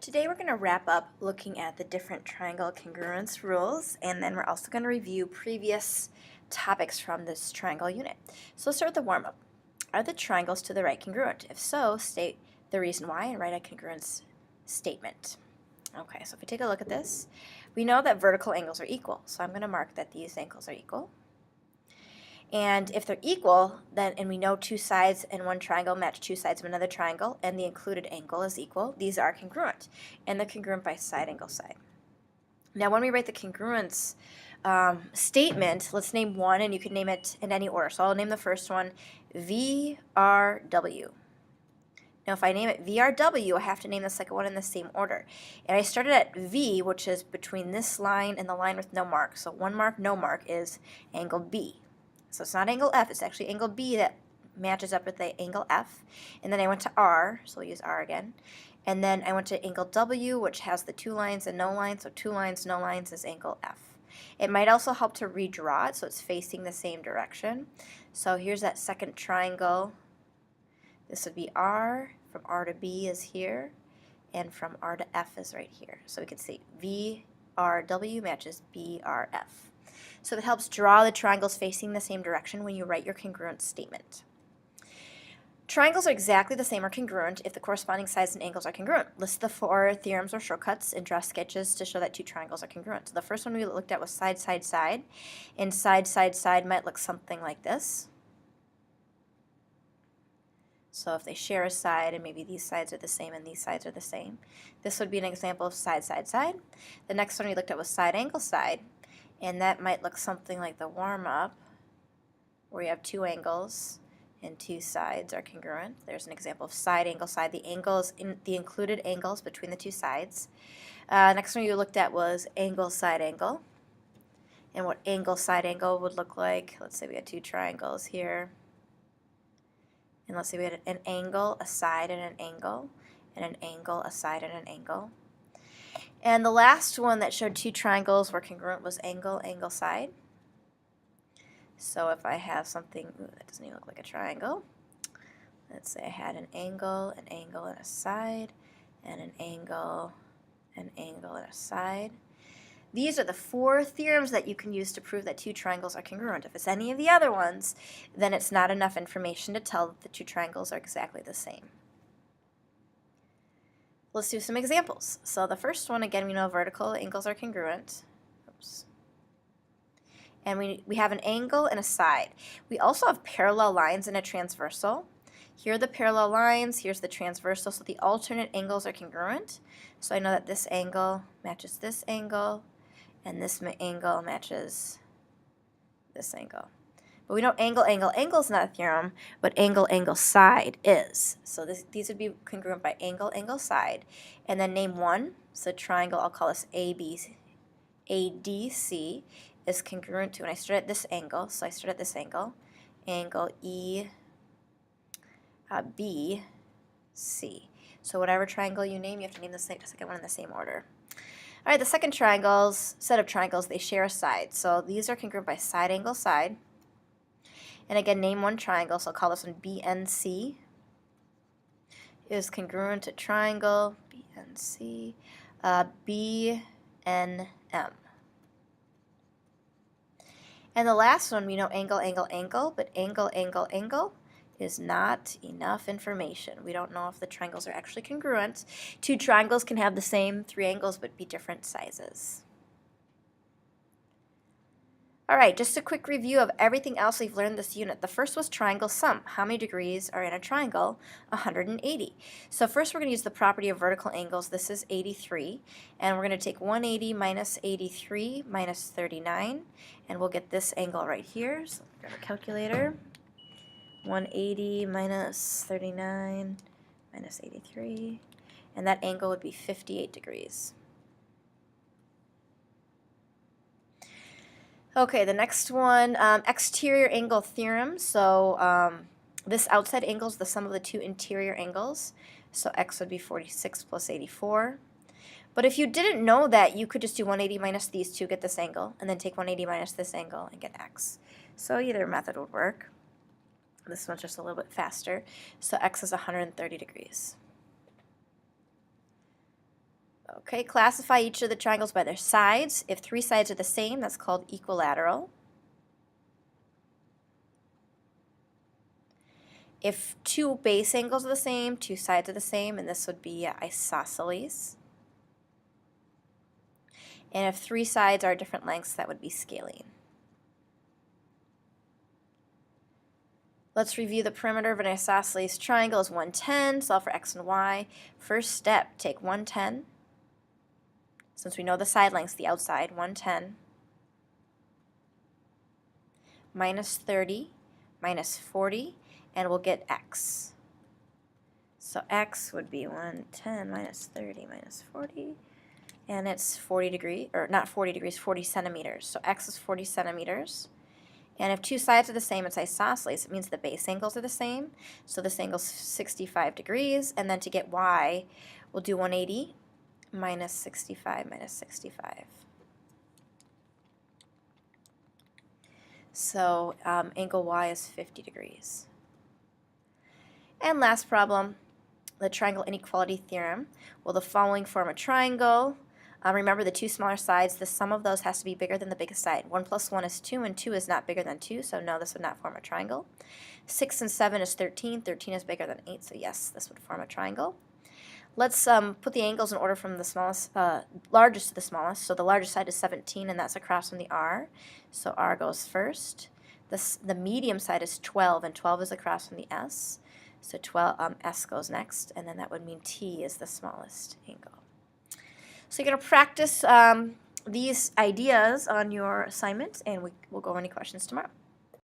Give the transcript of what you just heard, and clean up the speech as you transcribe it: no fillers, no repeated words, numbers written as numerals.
Today we're going to wrap up looking at the different triangle congruence rules, and then we're also going to review previous topics from this triangle unit. So let's start with the warm-up. Are the triangles to the right congruent? If so, state the reason why and write a congruence statement. Okay, so if we take a look at this, we know that vertical angles are equal, so I'm going to mark that these angles are equal. And if they're equal, then, and we know two sides in one triangle match two sides of another triangle, and the included angle is equal, these are congruent. And they're congruent by side angle side. Now when we write the congruence statement, let's name one, and you can name it in any order. So I'll name the first one VRW. Now if I name it VRW, I have to name the second one in the same order. And I started at V, which is between this line and the line with no mark. So one mark, no mark is angle B. So it's not angle F, it's actually angle B that matches up with the angle F. And then I went to R, so we'll use R again. And then I went to angle W, which has the two lines and no lines, so two lines, no lines is angle F. It might also help to redraw it so it's facing the same direction. So here's that second triangle. This would be R, from R to B is here, and from R to F is right here. So we could say VRW matches BRF. So it helps draw the triangles facing the same direction when you write your congruent statement. Triangles are exactly the same or congruent if the corresponding sides and angles are congruent. List the 4 theorems or shortcuts and draw sketches to show that two triangles are congruent. So the first one we looked at was side, side, side. And side, side, side might look something like this. So if they share a side and maybe these sides are the same and these sides are the same, this would be an example of side, side, side. The next one we looked at was side, angle, side. And that might look something like the warm-up, where you have two angles and two sides are congruent. There's an example of side, angle, side. The angles, the included angles between the two sides. Next one you looked at was angle, side, angle. And what angle, side, angle would look like. Let's say we had two triangles here. And let's say we had an angle, a side, and an angle, a side, and an angle. And the last one that showed two triangles were congruent was angle, angle, side. So if I have something, that doesn't even look like a triangle. Let's say I had an angle, and a side, and an angle, and a side. These are the 4 theorems that you can use to prove that two triangles are congruent. If it's any of the other ones, then it's not enough information to tell that the two triangles are exactly the same. Let's do some examples. So the first one, again, we know vertical angles are congruent. Oops. And we have an angle and a side. We also have parallel lines and a transversal. Here are the parallel lines, here's the transversal, so the alternate angles are congruent. So I know that this angle matches this angle, and this angle matches this angle. But we know angle, angle, angle is not a theorem, but angle, angle, side is. So these would be congruent by angle, angle, side. And then name one. So triangle, I'll call this ADC, is congruent to, and I start at this angle, so I start at this angle, angle EBC. So whatever triangle you name, you have to name the second one in the same order. All right, the second set of triangles, they share a side. So these are congruent by side, angle, side. And again, name one triangle, so I'll call this one BNC. Is congruent to triangle, BNC, BNM. And the last one, we know angle, angle, angle, but angle, angle, angle is not enough information. We don't know if the triangles are actually congruent. Two triangles can have the same 3 angles but be different sizes. All right, just a quick review of everything else we've learned this unit. The first was triangle sum. How many degrees are in a triangle? 180. So first we're going to use the property of vertical angles. This is 83. And we're going to take 180 minus 83 minus 39. And we'll get this angle right here. So grab a calculator. 180 minus 39 minus 83. And that angle would be 58 degrees. Okay, the next one, exterior angle theorem. So this outside angle is the sum of the two interior angles. So x would be 46 plus 84. But if you didn't know that, you could just do 180 minus these two, get this angle, and then take 180 minus this angle and get x. So either method would work. This one's just a little bit faster. So x is 130 degrees. Okay, classify each of the triangles by their sides. If 3 sides are the same, that's called equilateral. If 2 base angles are the same, 2 sides are the same, and this would be isosceles. And if 3 sides are different lengths, that would be scalene. Let's review the perimeter of an isosceles triangle is 110, solve for x and y. First step, take 110. Since we know the side lengths, the outside, 110 minus 30 minus 40, and we'll get x. So x would be 110 minus 30 minus 40, and it's 40 degrees, or not 40 degrees, 40 centimeters. So x is 40 centimeters. And if 2 sides are the same, it's isosceles. It means the base angles are the same. So this angle's 65 degrees, and then to get y, we'll do 180 minus 65 minus 65. So angle y is 50 degrees. And last problem, the triangle inequality theorem. Will the following form a triangle? Remember the 2 smaller sides, the sum of those has to be bigger than the biggest side. 1 plus 1 is 2, and 2 is not bigger than 2, so no, this would not form a triangle. 6 and 7 is 13, 13 is bigger than 8, so yes, this would form a triangle. Let's put the angles in order from the smallest, largest to the smallest. So the largest side is 17, and that's across from the R. So R goes first. The medium side is 12, and 12 is across from the S. So 12, S goes next, and then that would mean T is the smallest angle. So you're going to practice these ideas on your assignment, and we'll go over any questions tomorrow.